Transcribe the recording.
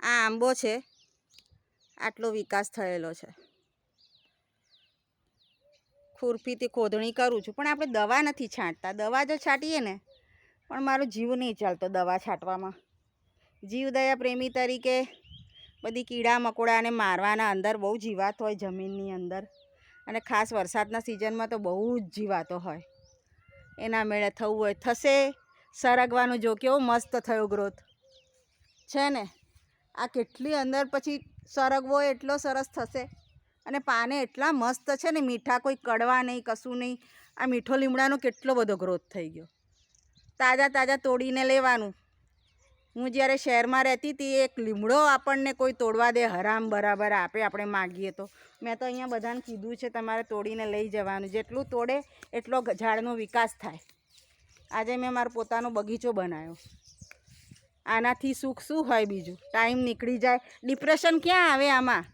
આ આંબો છે, આટલો વિકાસ થયેલો છે. ખુરપીથી ખોદણી કરું છું, પણ આપણે દવા નથી છાંટતા. દવા જો છાંટીએ ને, પણ મારો જીવ નહીં ચાલતો દવા છાંટવામાં. જીવદયા પ્રેમી તરીકે બધી કીડા મકોડાને મારવાના. અંદર બહુ જીવાત હોય જમીનની અંદર, અને ખાસ વરસાદના સિઝનમાં તો બહુ જ જીવાતો હોય. એના મેળે થવું હોય થશે. સરગવાનું જો કેવો મસ્ત થયો ગ્રોથ છે ને. આ કેટલી અંદર પછી સરગવો એટલો સરસ થશે, અને પાને એટલા મસ્ત છે ને, મીઠા, કોઈ કડવા નહીં, કશું નહીં. આ મીઠો લીમડાનો કેટલો બધો ગ્રોથ થઈ ગયો. તાજા તાજા તોડીને લેવાનું. હું જ્યારે શહેરમાં રહેતી હતી, એક લીમડો આપણને કોઈ તોડવા દે હરામ બરાબર આપે, આપણે માગીએ તો. મેં તો અહીંયા બધાને કીધું છે, તમારે તોડીને લઈ જવાનું. જેટલું તોડે એટલો ઝાડનો વિકાસ થાય. આજે મેં મારો પોતાનો બગીચો બનાવ્યો. આનાથી સુખ શું હોય બીજું? ટાઈમ નીકળી જાય. ડિપ્રેશન ક્યાં આવે આમાં?